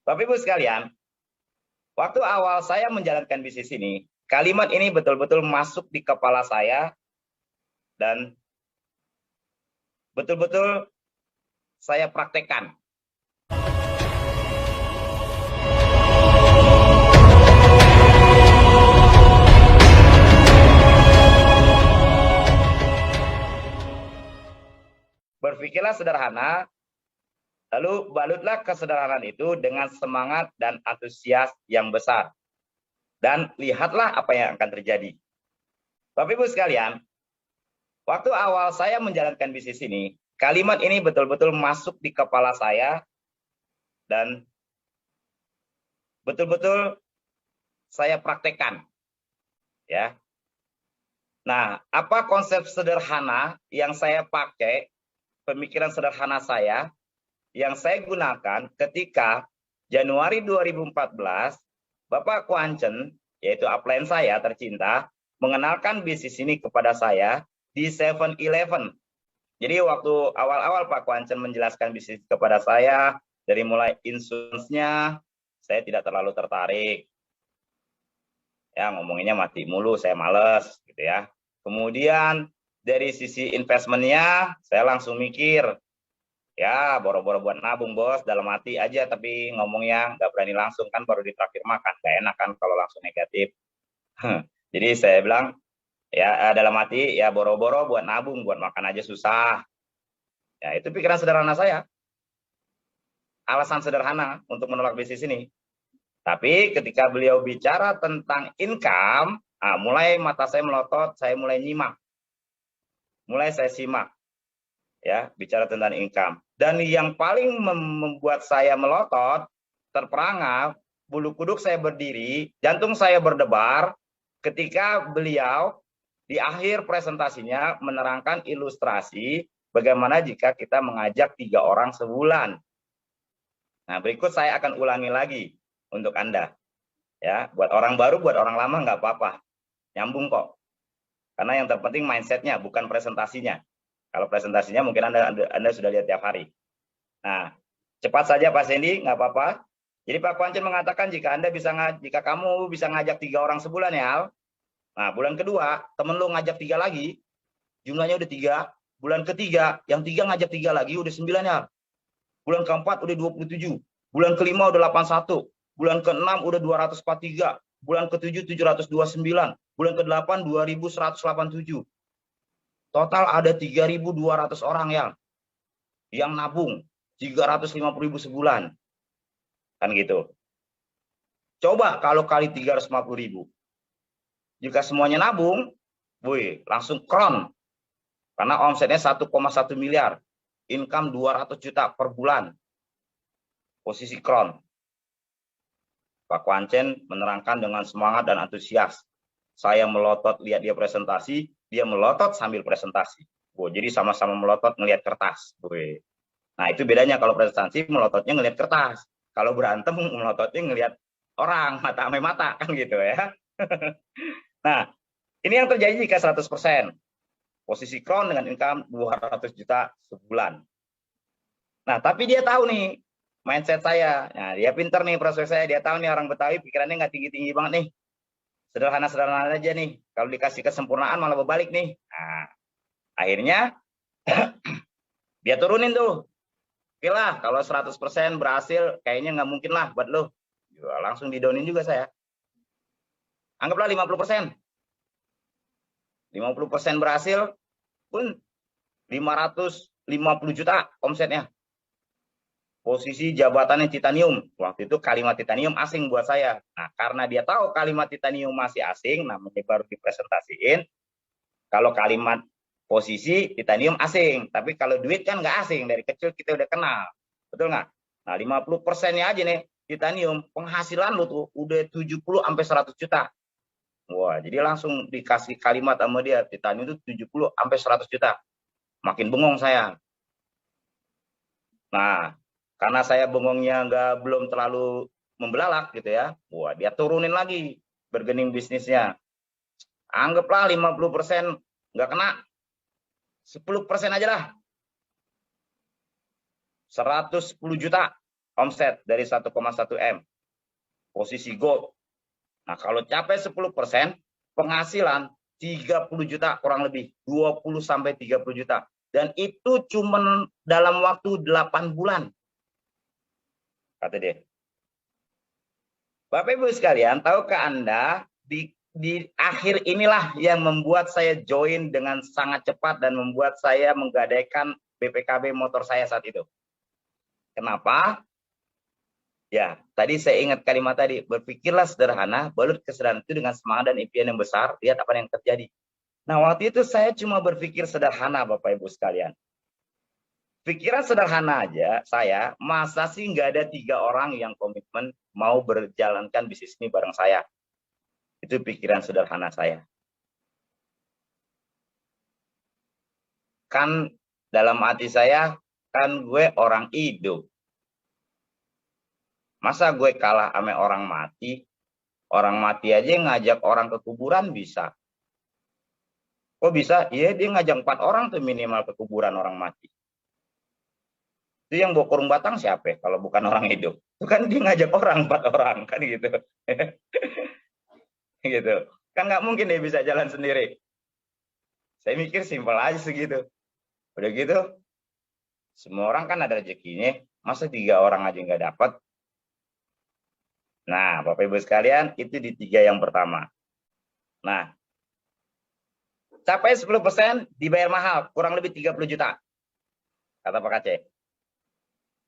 Bapak Ibu sekalian, waktu awal saya menjalankan bisnis ini, kalimat ini betul-betul masuk di kepala saya dan betul-betul saya praktekkan. Berpikirlah sederhana, lalu balutlah kesederhanaan itu dengan semangat dan antusias yang besar. Dan lihatlah apa yang akan terjadi. Bapak Ibu sekalian, waktu awal saya menjalankan bisnis ini, kalimat ini betul-betul masuk di kepala saya dan betul-betul saya praktekkan. Ya. Nah, apa konsep sederhana yang saya pakai, pemikiran sederhana saya, yang saya gunakan ketika Januari 2014, Bapak Kuancen, yaitu upline saya tercinta, mengenalkan bisnis ini kepada saya di 7-Eleven. Jadi waktu awal-awal Pak Kuancen menjelaskan bisnis kepada saya, dari mulai insurance-nya, saya tidak terlalu tertarik. Ya, ngomonginnya mati mulu, saya males gitu ya. Kemudian dari sisi investmentnya, saya langsung mikir, ya boro-boro buat nabung bos, dalam hati aja, tapi ngomongnya nggak berani langsung, kan baru ditraktir makan, gak enak kan kalau langsung negatif. Jadi saya bilang, ya dalam hati, ya boro-boro buat nabung, buat makan aja susah. Ya itu pikiran sederhana saya, alasan sederhana untuk menolak bisnis ini. Tapi ketika beliau bicara tentang income, mulai mata saya melotot, saya mulai nyimak, mulai saya simak, ya bicara tentang income. Dan yang paling membuat saya melotot, terperangap, bulu kuduk saya berdiri, jantung saya berdebar, ketika beliau di akhir presentasinya menerangkan ilustrasi bagaimana jika kita mengajak 3 orang sebulan. Nah, berikut saya akan ulangi lagi untuk Anda. Ya, buat orang baru, buat orang lama nggak apa-apa. Nyambung kok. Karena yang terpenting mindsetnya, bukan presentasinya. Kalau presentasinya mungkin Anda sudah lihat tiap hari. Nah, cepat saja Pak Sandy, nggak apa-apa. Jadi Pak Kuancen mengatakan jika kamu bisa ngajak 3 orang sebulan ya, Al. Nah, bulan kedua, temen lu ngajak 3 lagi, jumlahnya udah 3. Bulan ketiga, yang 3 ngajak 3 lagi, udah 9 ya. Bulan keempat udah 27. Bulan kelima udah 81. Bulan ke-6 udah 243. Bulan ke-7 729. Bulan ke-8 2187. Total ada 3.200 orang yang nabung 350.000 sebulan. Kan gitu. Coba kalau kali 350.000. Jika semuanya nabung, langsung kron. Karena omsetnya 1,1 miliar. Income 200 juta per bulan. Posisi kron. Pak Kuancen menerangkan dengan semangat dan antusias. Saya melotot lihat dia presentasi, dia melotot sambil presentasi. Jadi sama-sama melotot ngelihat kertas. Nah, itu bedanya kalau presentasi melototnya ngelihat kertas. Kalau berantem melototnya ngelihat orang, mata sama mata kan gitu ya. Nah, ini yang terjadi jika 100%. Posisi kron dengan income 200 juta sebulan. Nah, tapi dia tahu nih mindset saya. Nah, dia pinter nih proses saya. Dia tahu nih orang Betawi pikirannya nggak tinggi-tinggi banget nih. Sederhana-sederhana aja nih. Kalau dikasih kesempurnaan malah berbalik nih. Nah, akhirnya dia turunin tuh. Oke lah, kalau 100% berhasil, kayaknya nggak mungkin lah buat lo. Langsung didownin juga saya. Anggaplah 50%. 50% berhasil pun 550 juta omsetnya. Posisi jabatannya titanium. Waktu itu kalimat titanium asing buat saya. Nah, karena dia tahu kalimat titanium masih asing, namanya baru dipresentasiin. Kalau kalimat posisi titanium asing, tapi kalau duit kan nggak asing, dari kecil kita udah kenal. Betul nggak? Nah, 50%-nya aja nih titanium, penghasilan lu tuh udah 70 sampai 100 juta. Wah, jadi langsung dikasih kalimat sama dia, titanium itu 70 sampai 100 juta. Makin bengong saya. Nah, karena saya bengongnya belum terlalu membelalak gitu ya. Wah, dia turunin lagi bergening bisnisnya. Anggaplah 50% nggak kena. 10% aja lah. 110 juta omset dari 1,1 M. Posisi gold. Nah, kalau capai 10%, penghasilan 30 juta kurang lebih. 20 sampai 30 juta. Dan itu cuma dalam waktu 8 bulan. Kata dia. Bapak Ibu sekalian, tahukah Anda di akhir inilah yang membuat saya join dengan sangat cepat dan membuat saya menggadaikan BPKB motor saya saat itu. Kenapa? Ya, tadi saya ingat kalimat tadi, berpikirlah sederhana, balut kesederhanaan itu dengan semangat dan impian yang besar, lihat apa yang terjadi. Nah, waktu itu saya cuma berpikir sederhana, Bapak Ibu sekalian. Pikiran sederhana aja, saya, masa sih nggak ada 3 orang yang komitmen mau berjalankan bisnis ini bareng saya? Itu pikiran sederhana saya. Kan dalam hati saya, kan gue orang hidup. Masa gue kalah sama orang mati? Orang mati aja ngajak orang ke kuburan bisa. Kok bisa? Iya, dia ngajak 4 orang tuh minimal ke kuburan orang mati. Itu yang bawa kurung batang siapa? Kalau bukan orang hidup. Itu kan dia ngajak orang 4 orang kan gitu. Gitu. Kan nggak mungkin dia bisa jalan sendiri. Saya mikir simpel aja segitu. Udah gitu, semua orang kan ada rezekinya. Masa 3 orang aja nggak dapat? Nah, Bapak Ibu sekalian, itu di 3 yang pertama. Nah, capai 10% dibayar mahal, kurang lebih 30 juta. Kata Pak Aceh.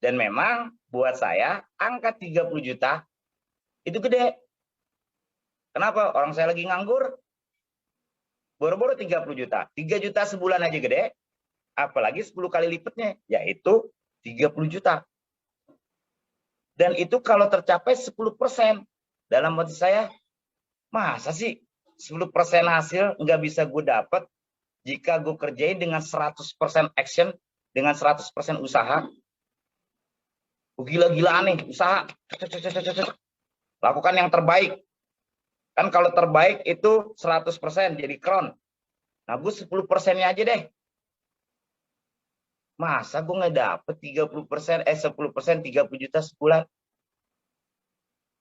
Dan memang buat saya, angka 30 juta itu gede. Kenapa? Orang saya lagi nganggur. Boro-boro 30 juta. 3 juta sebulan aja gede. Apalagi 10 kali lipatnya, yaitu 30 juta. Dan itu kalau tercapai 10%. Dalam hati saya, masa sih 10% hasil nggak bisa gue dapat jika gue kerjain dengan 100% action, dengan 100% usaha. Gila-gilaan nih, usaha. Lakukan yang terbaik. Kan kalau terbaik itu 100% jadi kron. Nah, gue 10%-nya aja deh. Masa gue nggak dapet 10% 30 juta sebulan?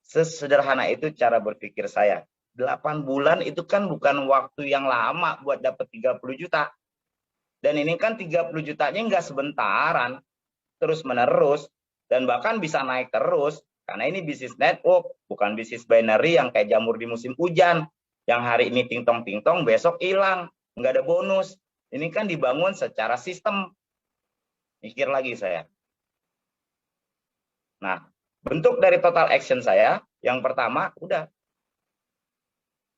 Sesederhana itu cara berpikir saya. 8 bulan itu kan bukan waktu yang lama buat dapat 30 juta. Dan ini kan 30 jutanya nggak sebentaran, terus menerus, dan bahkan bisa naik terus. Karena ini bisnis network, bukan bisnis binary yang kayak jamur di musim hujan. Yang hari ini ting-tong, besok hilang. Nggak ada bonus. Ini kan dibangun secara sistem. Mikir lagi saya. Nah, bentuk dari total action saya, yang pertama, udah.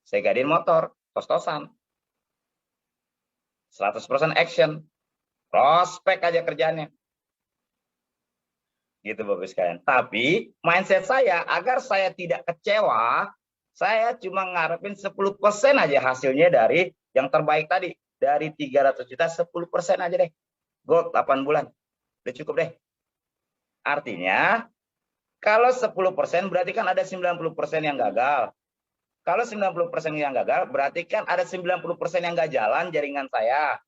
Saya gadein motor, tos-tosan. 100% action. Prospek aja kerjaannya. Gitu Bapak sekalian. Tapi, mindset saya, agar saya tidak kecewa, saya cuma ngarepin 10% aja hasilnya dari yang terbaik tadi. Dari 300 juta, 10% aja deh. Gold 8 bulan. Udah cukup deh. Artinya, kalau 10% berarti kan ada 90% yang gagal. Kalau 90% yang gagal, berarti kan ada 90% yang nggak jalan jaringan saya.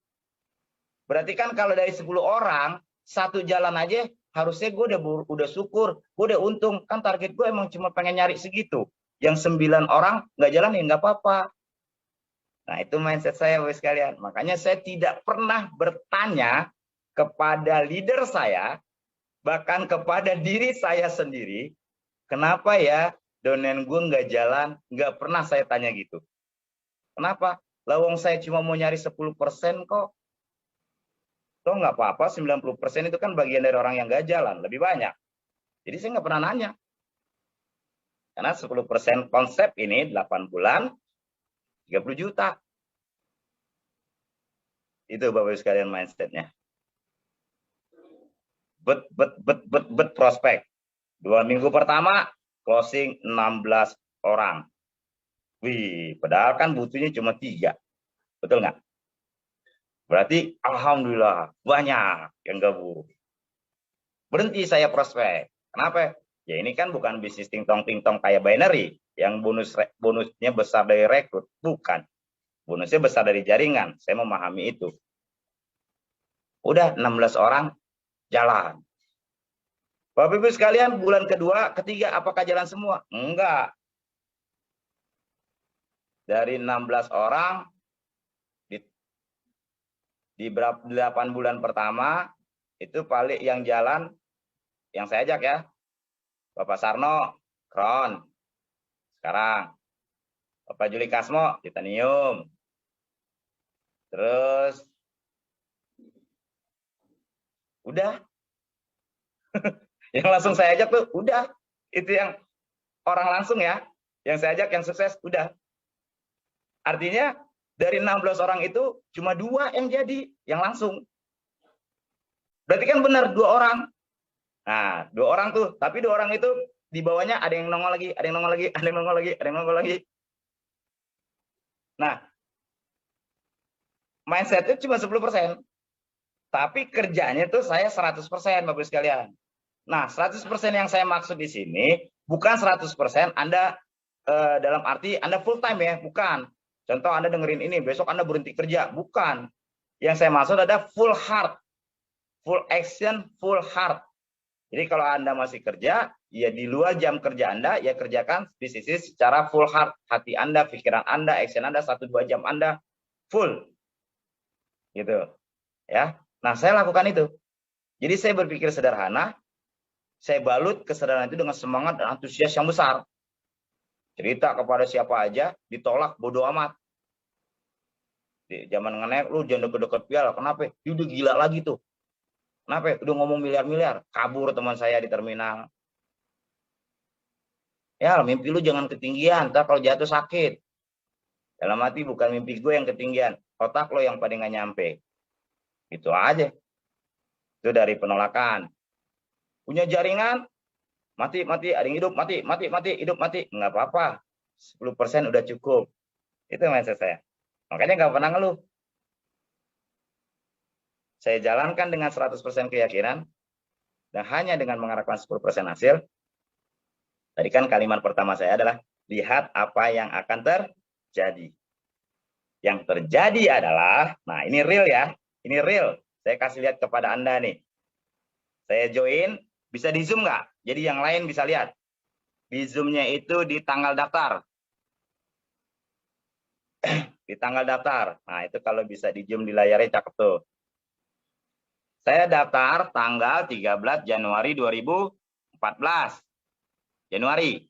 Berarti kan kalau dari 10 orang, 1 jalan aja, harusnya gue udah syukur, gue udah untung. Kan target gue emang cuma pengen nyari segitu. Yang 9 orang nggak jalan ya nggak apa-apa. Nah, itu mindset saya, Bapak sekalian. Makanya saya tidak pernah bertanya kepada leader saya, bahkan kepada diri saya sendiri, kenapa ya donen gue nggak jalan? Nggak pernah saya tanya gitu. Kenapa? Lawang saya cuma mau nyari 10% kok. Toh nggak apa-apa, 90% itu kan bagian dari orang yang nggak jalan, lebih banyak. Jadi saya nggak pernah nanya. Karena 10% konsep ini 8 bulan, 30 juta. Itu Bapak sekalian mindsetnya. Bet prospek. 2 minggu pertama, closing 16 orang. Wih, padahal kan butuhnya cuma 3. Betul nggak? Berarti alhamdulillah banyak yang gabung. Berhenti saya prospek. Kenapa? Ya ini kan bukan bisnis ting-tong kayak binary yang bonusnya besar dari rekrut, bukan. Bonusnya besar dari jaringan. Saya memahami itu. Udah 16 orang jalan. Bapak Ibu sekalian, bulan kedua, ketiga, apakah jalan semua? Enggak. Dari 16 orang, di 8 bulan pertama, itu paling yang jalan, yang saya ajak ya, Bapak Sarno, Kron. Sekarang, Bapak Juli Kasmo, Titanium. Terus, udah. Yang langsung saya ajak tuh, udah. Itu yang orang langsung ya. Yang saya ajak, yang sukses, udah. Artinya, dari 16 orang itu, cuma 2 yang jadi, yang langsung. Berarti kan benar, 2 orang. Nah, 2 orang tuh. Tapi 2 orang itu, di bawahnya ada yang nongol lagi, ada yang nongol lagi, ada yang nongol lagi, ada yang nongol lagi. Nah, mindsetnya cuma 10%. Tapi kerjanya tuh saya 100%, Bapak sekalian. Nah, 100% yang saya maksud di sini, bukan 100% Anda dalam arti Anda full time ya, bukan. Contoh Anda dengerin ini, besok Anda berhenti kerja, bukan. Yang saya maksud ada full heart, full action, full heart. Jadi kalau Anda masih kerja, ya di luar jam kerja Anda, ya kerjakan di sisi secara full heart. Hati Anda, pikiran Anda, action Anda, 1-2 jam Anda, full. Gitu. Ya. Nah, saya lakukan itu. Jadi saya berpikir sederhana, saya balut kesederhanaan itu dengan semangat dan antusias yang besar. Cerita kepada siapa aja, ditolak, bodo amat. Di zaman ngenek, lu jangan deket-deket piala. Kenapa? Dia udah gila lagi tuh. Kenapa? Udah ngomong miliar-miliar. Kabur teman saya di terminal. Ya, mimpi lu jangan ketinggian. Ntar kalau jatuh sakit. Dalam hati bukan mimpi gue yang ketinggian. Otak lo yang paling gak nyampe. Itu aja. Itu dari penolakan. Punya jaringan, mati, ada yang hidup, mati, hidup, mati. Nggak apa-apa. 10% udah cukup. Itu mindset saya. Makanya nggak pernah ngeluh. Saya jalankan dengan 100% keyakinan, dan hanya dengan mengharapkan 10% hasil. Tadi kan kalimat pertama saya adalah, lihat apa yang akan terjadi. Yang terjadi adalah, nah ini real ya, ini real. Saya kasih lihat kepada Anda nih. Saya join, bisa di zoom nggak? Jadi yang lain bisa lihat. Di zoomnya itu di tanggal daftar. Di tanggal daftar. Nah itu kalau bisa di zoom di layarnya cakep tuh. Saya daftar tanggal 13 Januari 2014. Januari.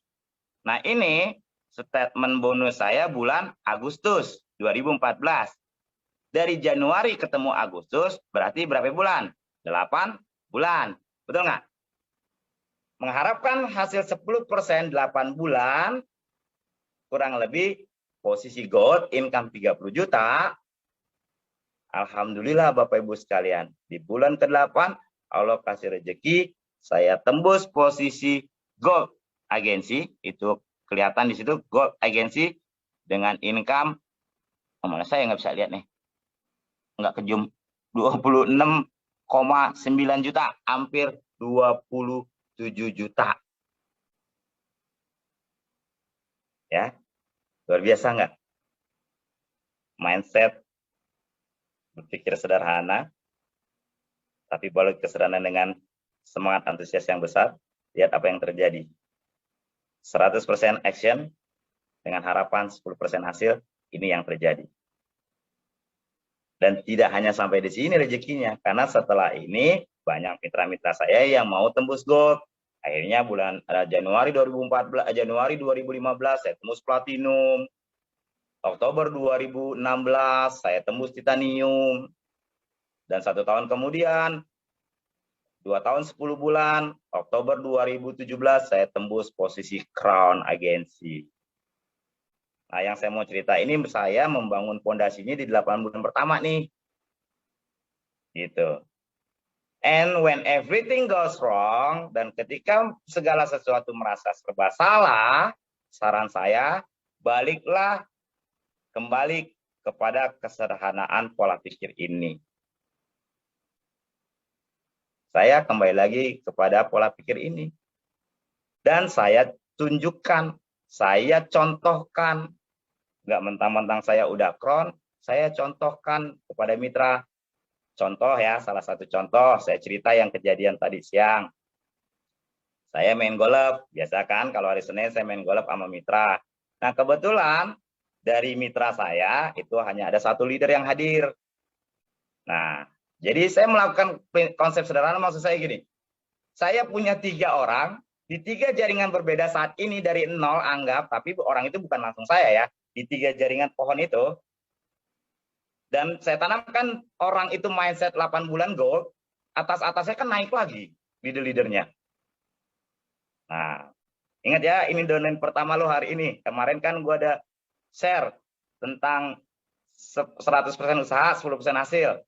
Nah ini statement bonus saya bulan Agustus 2014. Dari Januari ketemu Agustus berarti berapa bulan? 8 bulan. Betul nggak? Mengharapkan hasil 10% 8 bulan, kurang lebih posisi gold, income 30 juta. Alhamdulillah Bapak Ibu sekalian, di bulan ke-8 Allah kasih rezeki, saya tembus posisi gold agensi, itu kelihatan di situ gold agensi dengan income, mana saya nggak bisa lihat nih, nggak kejum, 26,9 juta, hampir 27 juta. Ya, luar biasa nggak? Mindset berpikir sederhana, tapi balut kesederhanaan dengan semangat antusias yang besar. Lihat apa yang terjadi. 100% action dengan harapan 10% hasil, ini yang terjadi. Dan tidak hanya sampai di sini rezekinya, karena setelah ini banyak mitra-mitra saya yang mau tembus gold. Akhirnya bulan Januari 2015 saya tembus platinum. Oktober 2016 saya tembus titanium. Dan 1 tahun kemudian, 2 tahun 10 bulan, Oktober 2017 saya tembus posisi crown agensi. Nah, yang saya mau cerita ini, saya membangun fondasinya di 8 bulan pertama nih. Gitu. And when everything goes wrong, dan ketika segala sesuatu merasa serba salah, saran saya, baliklah kembali kepada kesederhanaan pola pikir ini. Saya kembali lagi kepada pola pikir ini. Dan saya tunjukkan, saya contohkan, nggak mentang-mentang saya udah crown, saya contohkan kepada mitra. Contoh ya, salah satu contoh, saya cerita yang kejadian tadi siang. Saya main golf, biasa kan kalau hari Senin saya main golf sama mitra. Nah kebetulan dari mitra saya itu hanya ada satu leader yang hadir. Nah, jadi saya melakukan konsep sederhana, maksud saya gini. Saya punya 3 orang, di 3 jaringan berbeda saat ini dari 0 anggap, tapi orang itu bukan langsung saya ya, di 3 jaringan pohon itu. Dan saya tanamkan orang itu mindset 8 bulan gold, atas-atasnya kan naik lagi leader-leadernya. Nah, ingat ya, ini domain pertama lo hari ini. Kemarin kan gua ada share tentang 100% usaha, 10% hasil.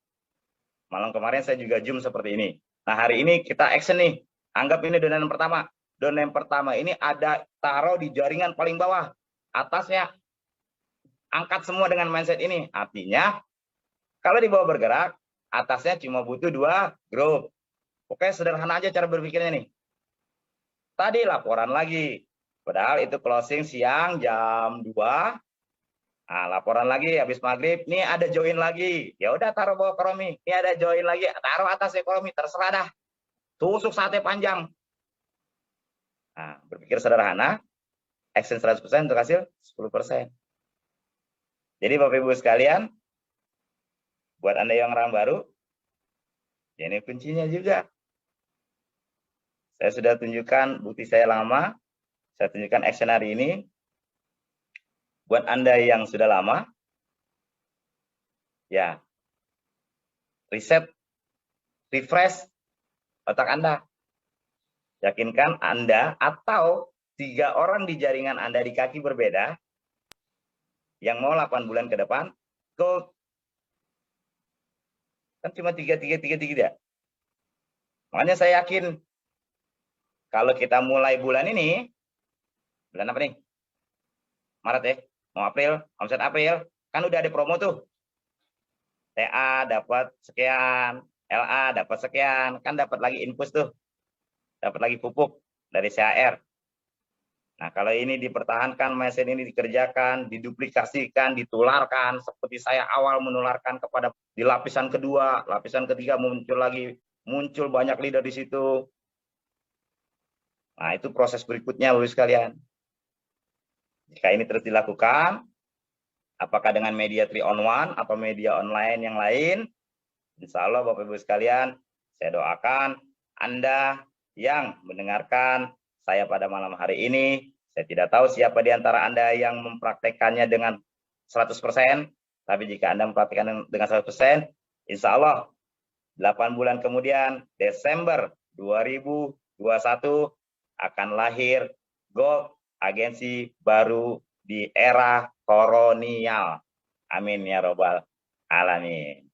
Malam kemarin saya juga zoom seperti ini. Nah, hari ini kita action nih. Anggap ini domain pertama. Domain pertama ini ada taruh di jaringan paling bawah. Atasnya angkat semua dengan mindset ini. Artinya kalau di bawah bergerak, atasnya cuma butuh 2 grup. Oke, sederhana aja cara berpikirnya nih. Tadi laporan lagi. Padahal itu closing siang jam 2. Nah, laporan lagi habis maghrib. Nih ada join lagi. Ya udah taruh bawah ekonomi. Ini ada join lagi. Taruh atas ekonomi. Terserah dah. Tusuk sate panjang. Nah, berpikir sederhana. Action 100% untuk hasil 10%. Jadi Bapak Ibu sekalian, buat Anda yang orang baru, ya ini kuncinya juga. Saya sudah tunjukkan bukti saya lama. Saya tunjukkan action hari ini. Buat Anda yang sudah lama, ya, reset, refresh otak Anda. Yakinkan Anda atau 3 orang di jaringan Anda di kaki berbeda, yang mau 8 bulan ke depan, gold. Kan cuma 3 ya. Makanya saya yakin, kalau kita mulai bulan ini, bulan apa nih? Maret ya, mau April, omset April, kan udah ada promo tuh. TA dapat sekian, LA dapat sekian, kan dapat lagi infus tuh. Dapat lagi pupuk dari CAR. Nah, kalau ini dipertahankan, mesin ini dikerjakan, diduplikasikan, ditularkan, seperti saya awal menularkan kepada di lapisan kedua, lapisan ketiga muncul banyak leader di situ. Nah, itu proses berikutnya, Bapak sekalian. Jika ini terus dilakukan, apakah dengan media 3-on-1 atau media online yang lain, insya Allah Bapak Ibu sekalian, saya doakan Anda yang mendengarkan saya pada malam hari ini. Saya tidak tahu siapa di antara Anda yang mempraktekannya dengan 100%, tapi jika Anda mempraktekannya dengan 100%, insya Allah 8 bulan kemudian, Desember 2021, akan lahir Gold agensi baru di era kolonial. Amin ya robbal alamin.